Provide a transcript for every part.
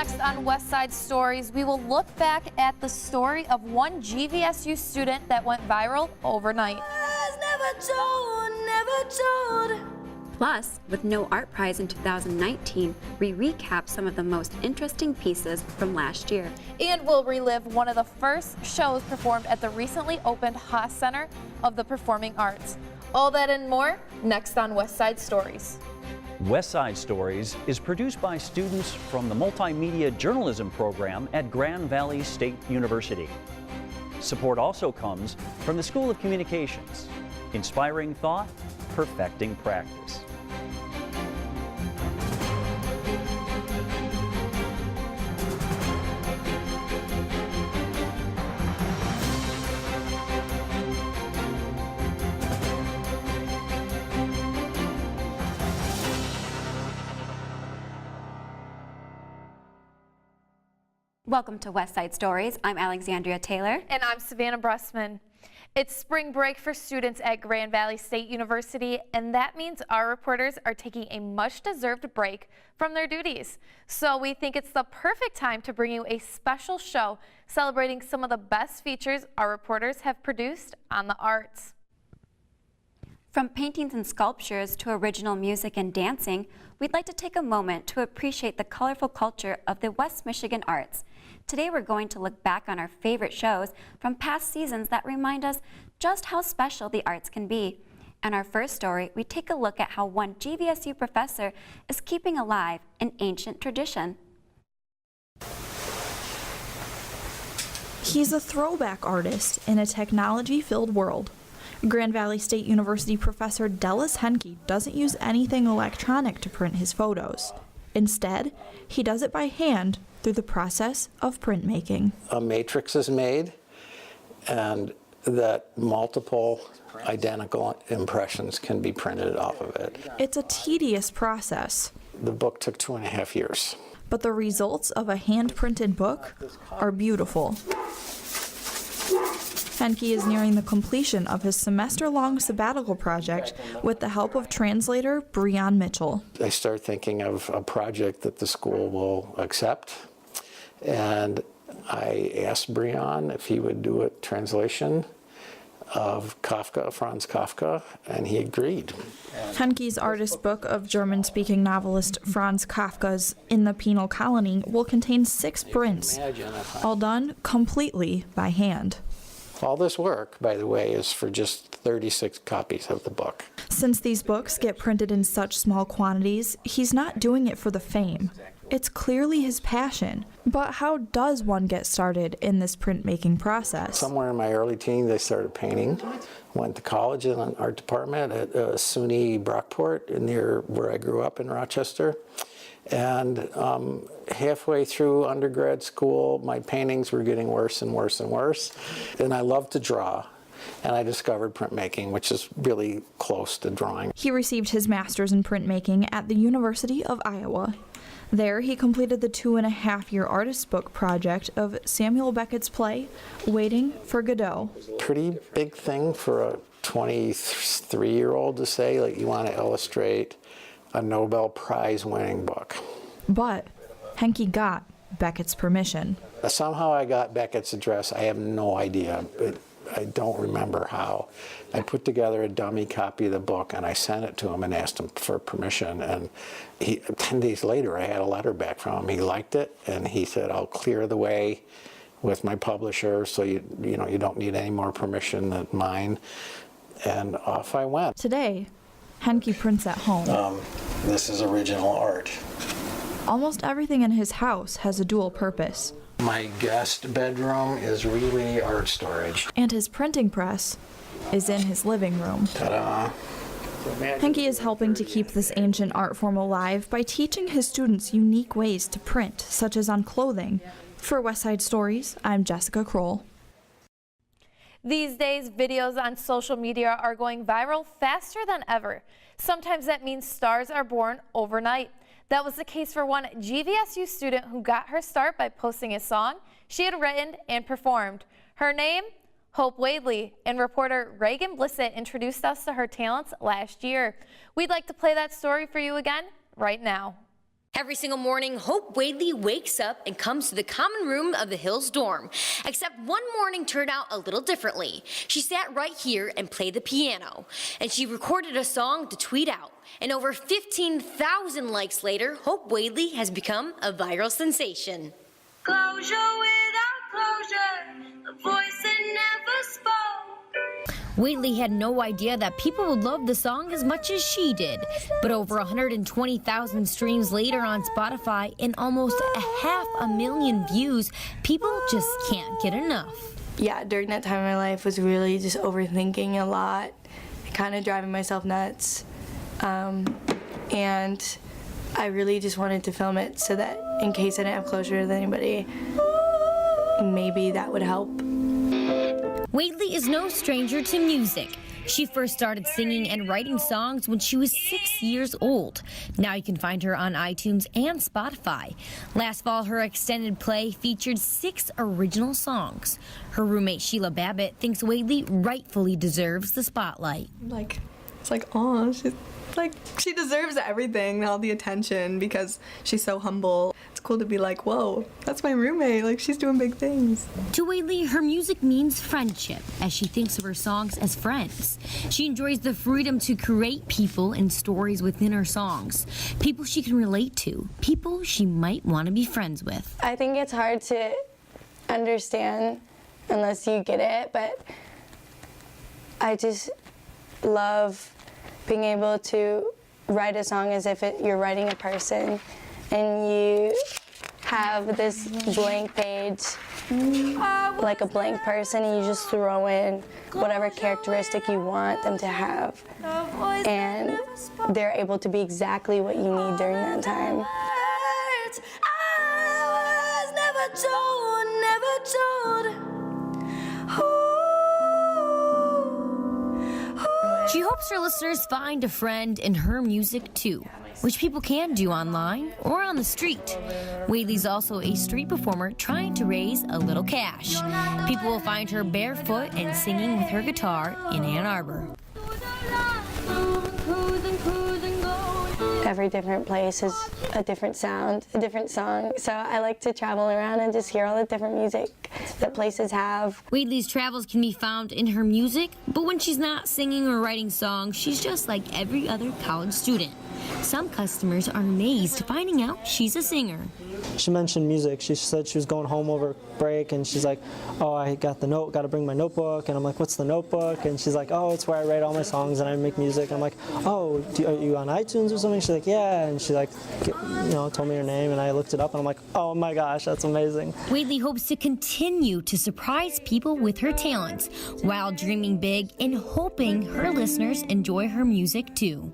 Next on West Side Stories, we will look back at the story of one GVSU student that went viral overnight. Plus, with no Artprize in 2019, we recap some of the most interesting pieces from last year. And we'll relive one of the first shows performed at the recently opened Haas Center of the Performing Arts. All that and more, next on West Side Stories. West Side Stories is produced by students from the Multimedia Journalism program at Grand Valley State University. Support also comes from the School of Communications. Inspiring thought, perfecting practice. Welcome to West Side Stories. I'm Alexandria Taylor. And I'm Savannah Brusman. It's spring break for students at Grand Valley State University, and that means our reporters are taking a much-deserved break from their duties. So we think it's the perfect time to bring you a special show celebrating some of the best features our reporters have produced on the arts. From paintings and sculptures to original music and dancing, we'd like to take a moment to appreciate the colorful culture of the West Michigan arts. Today we're going to look back on our favorite shows from past seasons that remind us just how special the arts can be. In our first story, we take a look at how one GVSU professor is keeping alive an ancient tradition. He's a throwback artist in a technology-filled world. Grand Valley State University professor Dallas Henke doesn't use anything electronic to print his photos. Instead, he does it by hand through the process of printmaking. A matrix is made, and that multiple identical impressions can be printed off of it. It's a tedious process. The book took 2.5 years. But the results of a hand-printed book are beautiful. Henke is nearing the completion of his semester-long sabbatical project with the help of translator Breon Mitchell. I start thinking of a project that the school will accept, and I asked Breon if he would do a translation of Kafka, Franz Kafka, and he agreed. Henke's artist book of German-speaking novelist Franz Kafka's In the Penal Colony will contain 6 prints, all done completely by hand. All this work, by the way, is for just 36 copies of the book. Since these books get printed in such small quantities, he's not doing it for the fame. It's clearly his passion. But how does one get started in this printmaking process? Somewhere in my early teens, I started painting. Went to college in an art department at SUNY Brockport near where I grew up in Rochester. And halfway through undergrad school, my paintings were getting worse and worse and worse. And I loved to draw. And I discovered printmaking, which is really close to drawing. He received his master's in printmaking at the University of Iowa. There, he completed the 2.5-year artist book project of Samuel Beckett's play, Waiting for Godot. Pretty big thing for a 23-year-old to say, like, you want to illustrate a Nobel Prize winning book. But Henke got Beckett's permission. Somehow I got Beckett's address. I have no idea, but I don't remember how. I put together a dummy copy of the book and I sent it to him and asked him for permission. And 10 days later, I had a letter back from him. He liked it and he said, I'll clear the way with my publisher so you don't need any more permission than mine. And off I went. Today, Henke prints at home. This is original art. Almost everything in his house has a dual purpose. My guest bedroom is really art storage. And his printing press is in his living room. Ta-da! Henke is helping to keep this ancient art form alive by teaching his students unique ways to print, such as on clothing. For West Side Stories, I'm Jessica Kroll. These days, videos on social media are going viral faster than ever. Sometimes that means stars are born overnight. That was the case for one GVSU student who got her start by posting a song she had written and performed. Her name? Hope Waidley, and reporter Reagan Blissett introduced us to her talents last year. We'd like to play that story for you again right now. Every single morning, Hope Waidley wakes up and comes to the common room of the Hills dorm. Except one morning turned out a little differently. She sat right here and played the piano, and she recorded a song to tweet out. And over 15,000 likes later, Hope Waidley has become a viral sensation. Closure without closure, a voice that never spoke. Waidley had no idea that people would love the song as much as she did. But over 120,000 streams later on Spotify and almost 500,000 views, people just can't get enough. Yeah, during that time in my life was really just overthinking a lot, kind of driving myself nuts. And I really just wanted to film it so that in case I didn't have closure with anybody, maybe that would help. Waidley is no stranger to music. She first started singing and writing songs when she was 6 years old. Now you can find her on iTunes and Spotify. Last fall, her extended play featured 6 original songs. Her roommate Sheila Babbitt thinks Waidley rightfully deserves the spotlight. It's like, oh, she deserves everything, all the attention, because she's so humble. It's cool to be like, whoa, that's my roommate, like she's doing big things. To Waidley, her music means friendship, as she thinks of her songs as friends. She enjoys the freedom to create people and stories within her songs. People she can relate to, people she might want to be friends with. I think it's hard to understand unless you get it, but I just love being able to write a song as if you're writing a person, and you have this blank page, like a blank person, and you just throw in whatever characteristic you want them to have, and they're able to be exactly what you need during that time. I was never told. She hopes her listeners find a friend in her music too, which people can do online or on the street. Waidley's also a street performer trying to raise a little cash. People will find her barefoot and singing with her guitar in Ann Arbor. Every different place is a different sound, a different song. So I like to travel around and just hear all the different music that places have. Waidley's travels can be found in her music, but when she's not singing or writing songs, she's just like every other college student. Some customers are amazed finding out she's a singer. She mentioned music. She said she was going home over break, and she's like, oh, I got to bring my notebook. And I'm like, what's the notebook? And she's like, oh, it's where I write all my songs and I make music. I'm like, oh, are you on iTunes or something? She's like, yeah. And she told me her name, and I looked it up, and I'm like, oh my gosh, that's amazing. Waidley hopes to continue to surprise people with her talents while dreaming big and hoping her listeners enjoy her music too.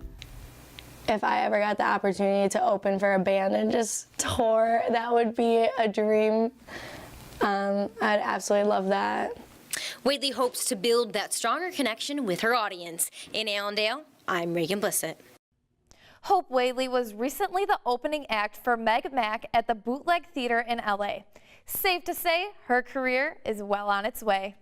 If I ever got the opportunity to open for a band and just tour, that would be a dream. I'd absolutely love that. Waidley hopes to build that stronger connection with her audience. In Allendale, I'm Reagan Blissett. Hope Waidley was recently the opening act for Meg Mac at the Bootleg Theater in LA. Safe to say, her career is well on its way.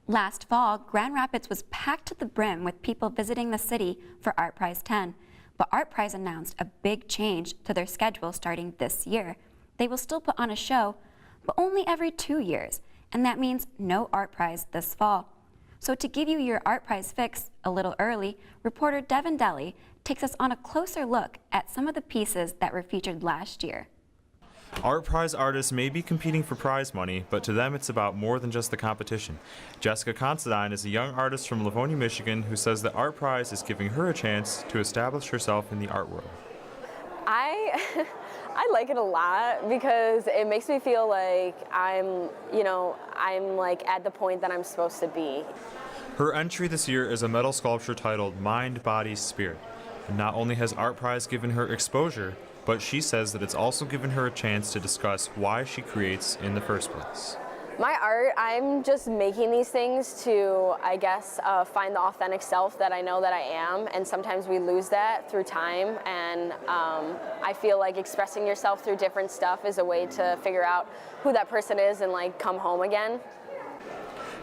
Last fall, Grand Rapids was packed to the brim with people visiting the city for Artprize 10. But Artprize announced a big change to their schedule starting this year. They will still put on a show, but only every 2 years, and that means no Artprize this fall. So to give you your Artprize fix a little early, reporter Devin Deli takes us on a closer look at some of the pieces that were featured last year. Artprize artists may be competing for prize money, but to them it's about more than just the competition. Jessica Considine is a young artist from Livonia, Michigan, who says that Artprize is giving her a chance to establish herself in the art world. I like it a lot because it makes me feel like I'm like at the point that I'm supposed to be. Her entry this year is a metal sculpture titled Mind, Body, Spirit. And not only has Artprize given her exposure, but she says that it's also given her a chance to discuss why she creates in the first place. My art, I'm just making these things to, I guess, find the authentic self that I know that I am, and sometimes we lose that through time, and I feel like expressing yourself through different stuff is a way to figure out who that person is and like come home again.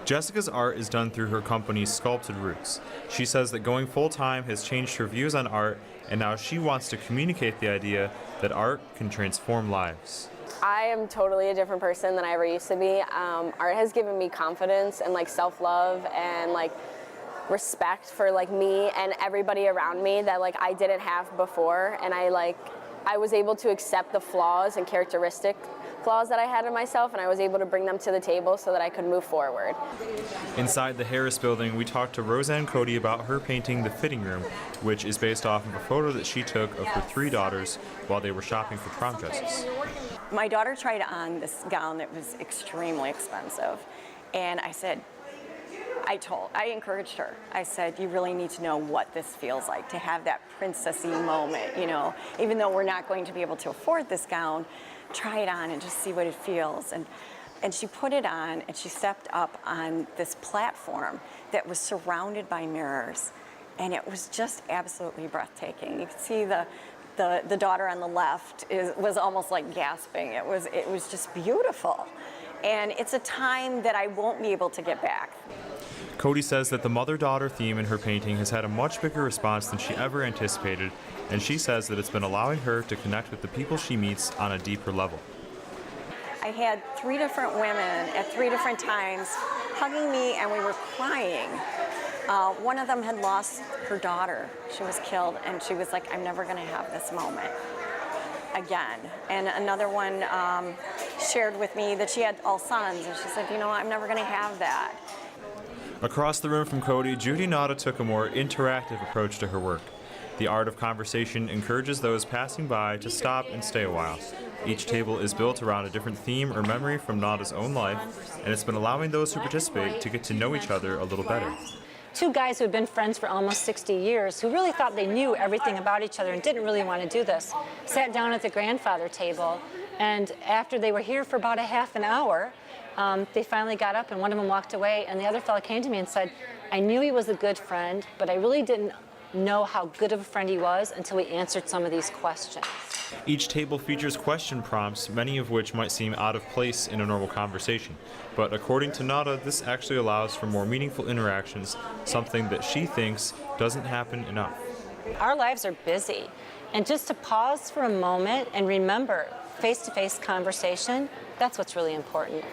Jessica's art is done through her company Sculpted Roots. She says that going full-time has changed her views on art and now she wants to communicate the idea that art can transform lives. I am totally a different person than I ever used to be. Art has given me confidence and like self-love and like respect for like me and everybody around me that like I didn't have before, and I was able to accept the flaws and characteristic flaws that I had in myself, and I was able to bring them to the table so that I could move forward. Inside the Harris building, we talked to Roseanne Cody about her painting The Fitting Room, which is based off of a photo that she took of her 3 daughters while they were shopping for prom dresses. My daughter tried on this gown that was extremely expensive, and I encouraged her. I said, you really need to know what this feels like, to have that princessy moment, you know. Even though we're not going to be able to afford this gown, try it on and just see what it feels. And she put it on, and she stepped up on this platform that was surrounded by mirrors, and it was just absolutely breathtaking. You could see the daughter on the left was almost like gasping. It was just beautiful. And it's a time that I won't be able to get back. Cody says that the mother-daughter theme in her painting has had a much bigger response than she ever anticipated, and she says that it's been allowing her to connect with the people she meets on a deeper level. I had 3 different women at 3 different times hugging me, and we were crying. One of them had lost her daughter. She was killed, and she was like, I'm never going to have this moment again. And another one shared with me that she had all sons, and she said, you know, I'm never going to have that. Across the room from Cody, Judy Nauta took a more interactive approach to her work. The art of conversation encourages those passing by to stop and stay a while. Each table is built around a different theme or memory from Nauta's own life, and it's been allowing those who participate to get to know each other a little better. 2 guys who had been friends for almost 60 years, who really thought they knew everything about each other and didn't really want to do this, sat down at the grandfather table, and after they were here for about a half an hour, they finally got up, and one of them walked away, and the other fellow came to me and said, I knew he was a good friend, but I really didn't know how good of a friend he was until we answered some of these questions. Each table features question prompts, many of which might seem out of place in a normal conversation. But according to Nauta, this actually allows for more meaningful interactions, something that she thinks doesn't happen enough. Our lives are busy, and just to pause for a moment and remember face-to-face conversation, that's what's really important.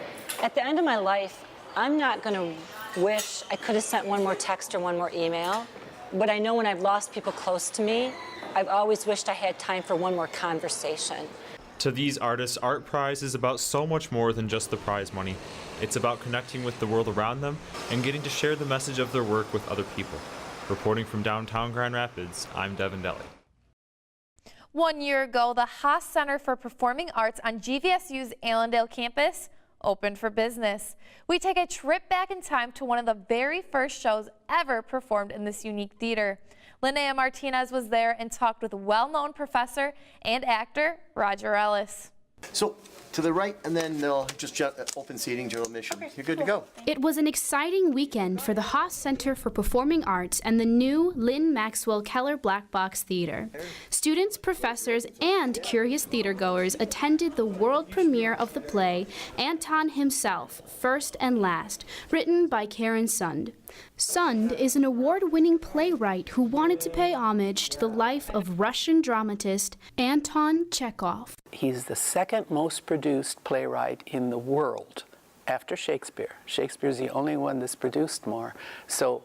At the end of my life, I'm not going to wish I could have sent one more text or one more email, but I know when I've lost people close to me, I've always wished I had time for one more conversation. To these artists, Artprize is about so much more than just the prize money. It's about connecting with the world around them and getting to share the message of their work with other people. Reporting from downtown Grand Rapids, I'm Devin Deli. 1 year ago, the Haas Center for Performing Arts on GVSU's Allendale campus opened for business. We take a trip back in time to one of the very first shows ever performed in this unique theater. Linnea Martinez was there and talked with well-known professor and actor Roger Ellis. So to the right, and then they'll just open seating, general admission. Okay, you're good to go. It was an exciting weekend for the Haas Center for Performing Arts and the new Lynn Maxwell Keller Blackbox Theater. Students, professors, and curious theatergoers attended the world premiere of the play Anton Himself, First and Last, written by Karen Sund. Sund is an award-winning playwright who wanted to pay homage to the life of Russian dramatist Anton Chekov. He's the second most produced playwright in the world after Shakespeare. Shakespeare's the only one that's produced more, so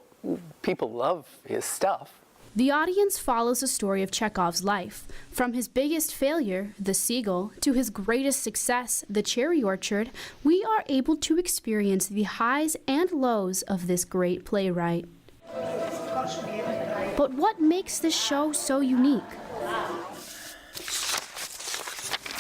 people love his stuff. The audience follows the story of Chekov's life, from his biggest failure, the seagull, to his greatest success, the cherry orchard. We are able to experience the highs and lows of this great playwright. But what makes this show so unique?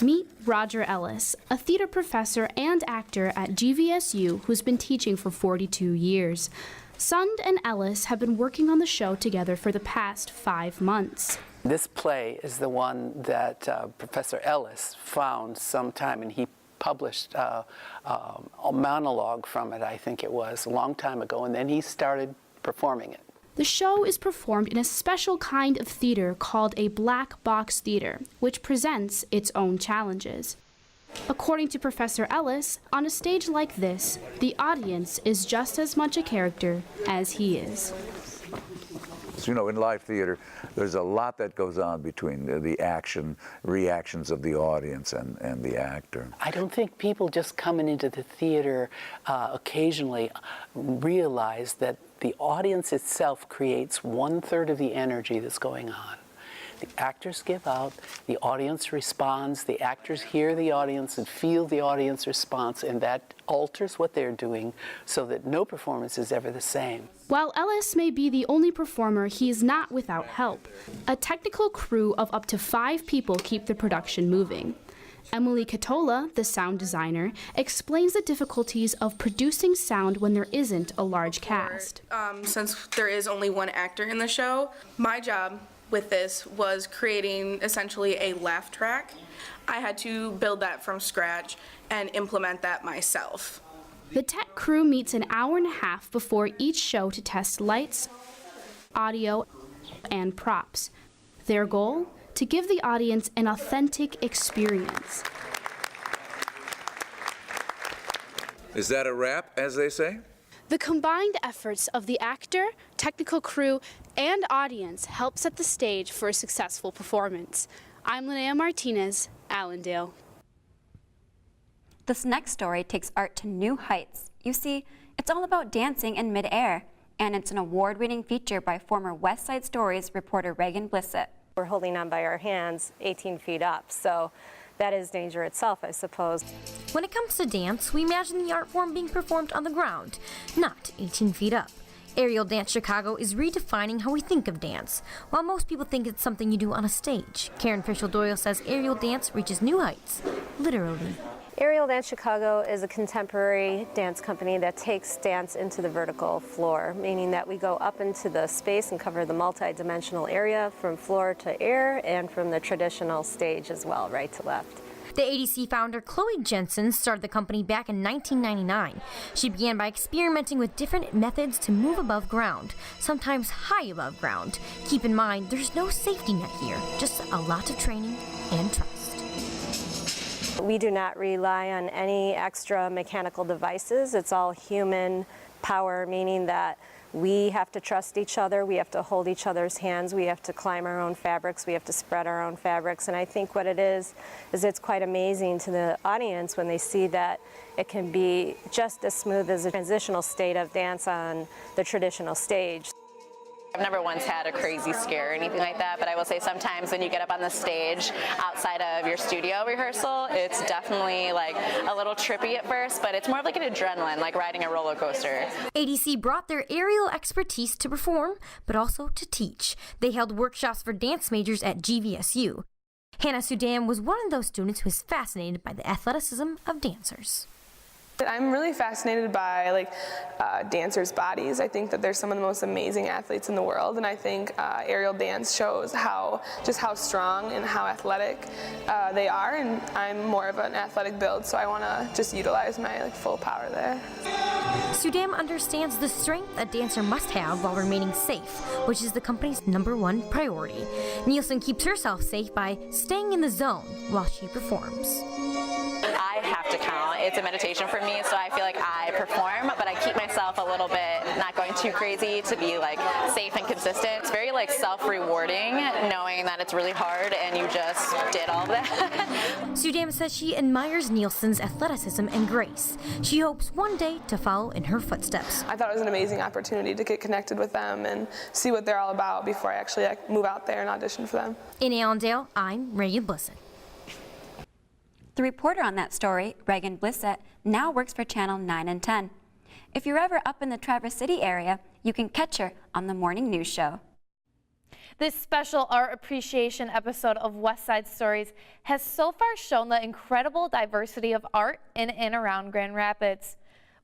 Meet Roger Ellis, a theater professor and actor at GVSU who's been teaching for 42 years. Sund and Ellis have been working on the show together for the past 5 months. This play is the one that Professor Ellis found sometime, and he published a monologue from it, I think it was, a long time ago, and then he started performing it. The show is performed in a special kind of theater called a black box theater, which presents its own challenges. According to Professor Ellis, on a stage like this, the audience is just as much a character as he is. performance. You know, in live theater, there's a lot that goes on between the action, reactions of the audience and the actor. I don't think people just coming into the theater occasionally realize that the audience itself creates 1/3 of the energy that's going on. The actors give out, the audience responds, the actors hear the audience and feel the audience response, and that alters what they're doing so that no performance is ever the same. While Ellis may be the only performer, he is not without help. A technical crew of up to 5 people keep the production moving. Emily Catola, the sound designer, explains the difficulties of producing sound when there isn't a large cast. Since there is only one actor in the show, my job with this was creating essentially a laugh track. I had to build that from scratch and implement that myself. The tech crew meets an hour and a half before each show to test lights, audio, and props. Their goal? To give the audience an authentic experience. Is that a wrap, as they say? The combined efforts of the actor, technical crew, and audience help set the stage for a successful performance. I'm Linnea Martinez, Allendale. This next story takes art to new heights. You see, it's all about dancing in midair, and it's an award-winning feature by former West Side Stories reporter Reagan Blissett. We're holding on by our hands 18 feet up, so that is danger itself, I suppose. When it comes to dance, we imagine the art form being performed on the ground, not 18 feet up. Aerial Dance Chicago is redefining how we think of dance. While most people think it's something you do on a stage, Karen Fischel-Doyle says aerial dance reaches new heights, literally. Aerial Dance Chicago is a contemporary dance company that takes dance into the vertical floor, meaning that we go up into the space and cover the multi-dimensional area from floor to air and from the traditional stage as well, right to left. The ADC founder, Chloe Jensen, started the company back in 1999. She began by experimenting with different methods to move above ground, sometimes high above ground. Keep in mind, there's no safety net here, just a lot of training and trust. We do not rely on any extra mechanical devices. It's all human power, meaning that we have to trust each other, we have to hold each other's hands, we have to climb our own fabrics, we have to spread our own fabrics, and I think what it is it's quite amazing to the audience when they see that it can be just as smooth as a transitional state of dance on the traditional stage. I've never once had a crazy scare or anything like that, but I will say sometimes when you get up on the stage outside of your studio rehearsal, it's definitely like a little trippy at first, but it's more of like an adrenaline, like riding a roller coaster. ADC brought their aerial expertise to perform, but also to teach. They held workshops for dance majors at GVSU. Hannah Sudam was one of those students who was fascinated by the athleticism of dancers. I'm really fascinated by dancers' bodies. I think that they're some of the most amazing athletes in the world, and I think aerial dance shows how strong and how athletic they are. And I'm more of an athletic build, so I want to just utilize my full power there. Sudam understands the strength a dancer must have while remaining safe, which is the company's #1 priority. Nielsen keeps herself safe by staying in the zone while she performs. I have to count. It's a meditation for me, so I feel like I perform, but I keep myself a little bit not going too crazy to be safe and consistent. It's very self-rewarding knowing that it's really hard and you just did all of that. Sudam says she admires Nielsen's athleticism and grace. She hopes one day to follow in her footsteps. I thought it was an amazing opportunity to get connected with them and see what they're all about before I actually move out there and audition for them. In Allendale, I'm Reagan Blissett. The reporter on that story, Reagan Blissett, now works for Channel 9 and 10. If you're ever up in the Traverse City area, you can catch her on the morning news show. This special art appreciation episode of West Side Stories has so far shown the incredible diversity of art in and around Grand Rapids.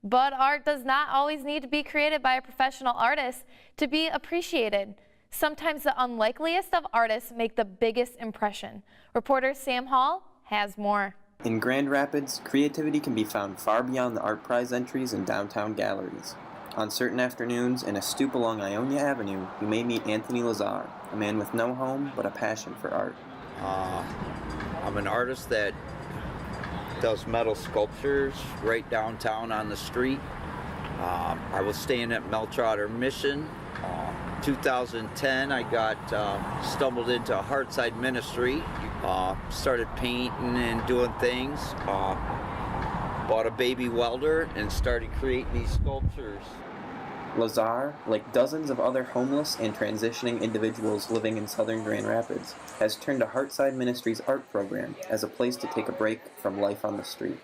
But art does not always need to be created by a professional artist to be appreciated. Sometimes the unlikeliest of artists make the biggest impression. Reporter Sam Hall has more. In Grand Rapids, creativity can be found far beyond the Artprize entries in downtown galleries. On certain afternoons, in a stoop along Ionia Avenue, you may meet Anthony Lazar, a man with no home but a passion for art. I'm an artist that does metal sculptures right downtown on the street. I was staying at Meltrotter Mission. 2010, I got stumbled into Heartside Ministry, started painting and doing things, bought a baby welder and started creating these sculptures. Lazar, like dozens of other homeless and transitioning individuals living in southern Grand Rapids, has turned to Heartside Ministry's art program as a place to take a break from life on the street.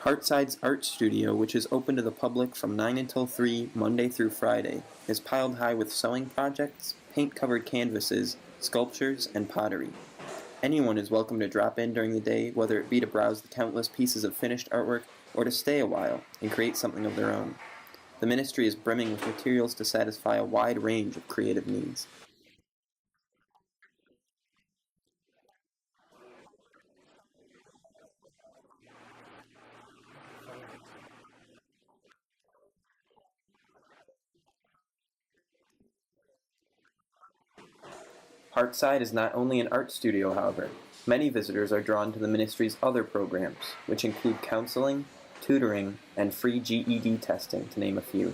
Heartside's art studio, which is open to the public from 9 until 3, Monday through Friday, is piled high with sewing projects, paint-covered canvases, sculptures, and pottery. Anyone is welcome to drop in during the day, whether it be to browse the countless pieces of finished artwork or to stay a while and create something of their own. The ministry is brimming with materials to satisfy a wide range of creative needs. Heartside is not only an art studio, however. Many visitors are drawn to the ministry's other programs, which include counseling, tutoring, and free GED testing, to name a few.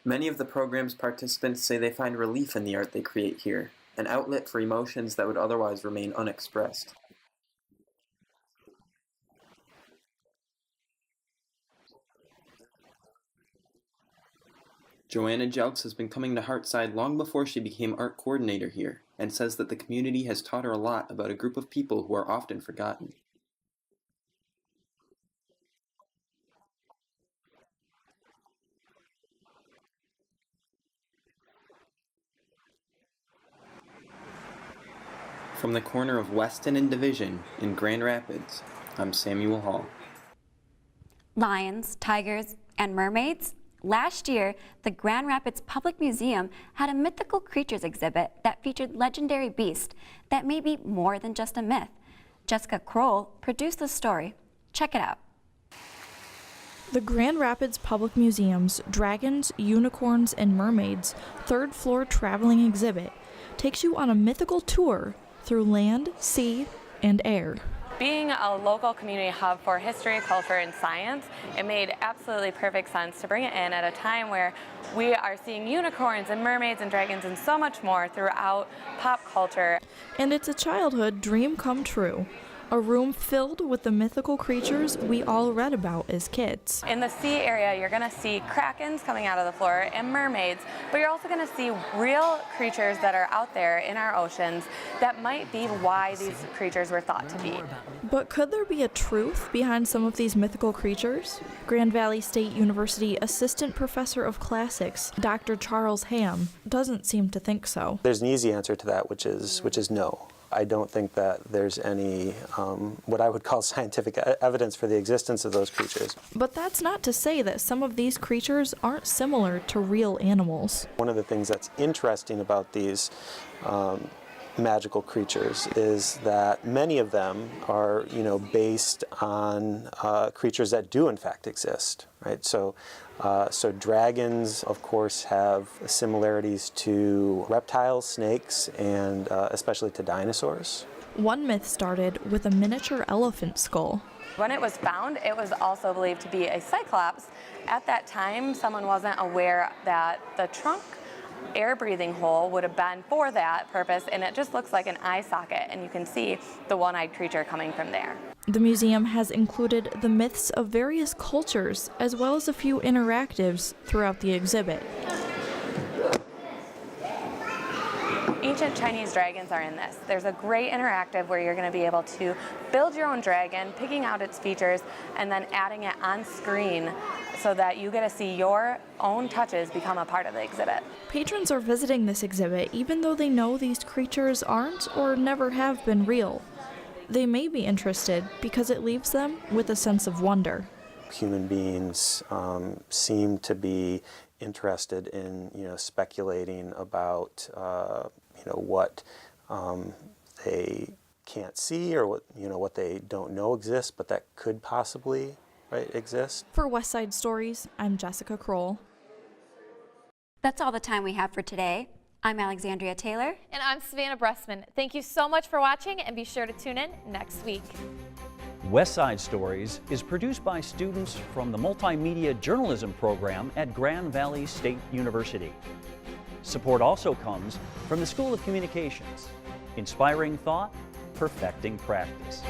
Many of the program's participants say they find relief in the art they create here, an outlet for emotions that would otherwise remain unexpressed. Joanna Jelks has been coming to Heartside long before she became art coordinator here, and says that the community has taught her a lot about a group of people who are often forgotten. From the corner of Weston and Division in Grand Rapids, I'm Samuel Hall. Lions, tigers, and mermaids? Last year, the Grand Rapids Public Museum had a mythical creatures exhibit that featured legendary beasts that may be more than just a myth. Jessica Kroll produced the story. Check it out. The Grand Rapids Public Museum's Dragons, Unicorns, and Mermaids third floor traveling exhibit takes you on a mythical tour through land, sea, and air. Being a local community hub for history, culture, and science, it made absolutely perfect sense to bring it in at a time where we are seeing unicorns and mermaids and dragons and so much more throughout pop culture. And it's a childhood dream come true. A room filled with the mythical creatures we all read about as kids. In the sea area, you're going to see krakens coming out of the floor and mermaids, but you're also going to see real creatures that are out there in our oceans that might be why these creatures were thought to be. But could there be a truth behind some of these mythical creatures? Grand Valley State University Assistant Professor of Classics, Dr. Charles Ham, doesn't seem to think so. There's an easy answer to that, which is no. I don't think that there's any what I would call scientific evidence for the existence of those creatures. But that's not to say that some of these creatures aren't similar to real animals. One of the things that's interesting about these magical creatures is that many of them are, based on creatures that do in fact exist, right? So dragons, of course, have similarities to reptiles, snakes, and especially to dinosaurs. One myth started with a miniature elephant skull. When it was found, it was also believed to be a cyclops. At that time, someone wasn't aware that the trunk air breathing hole would have been for that purpose, and it just looks like an eye socket, and you can see the one-eyed creature coming from there. The museum has included the myths of various cultures as well as a few interactives throughout the exhibit. Ancient Chinese dragons are in this. There's a great interactive where you're going to be able to build your own dragon, picking out its features, and then adding it on screen so that you get to see your own touches become a part of the exhibit. Patrons are visiting this exhibit even though they know these creatures aren't or never have been real. They may be interested because it leaves them with a sense of wonder. Human beings seem to be interested in, speculating about, what they can't see or what they don't know exists, but that could possibly exist. For West Side Stories, I'm Jessica Kroll. That's all the time we have for today. I'm Alexandria Taylor. And I'm Savannah Bressman. Thank you so much for watching, and be sure to tune in next week. West Side Stories is produced by students from the Multimedia Journalism program at Grand Valley State University. Support also comes from the School of Communications, inspiring thought, perfecting practice.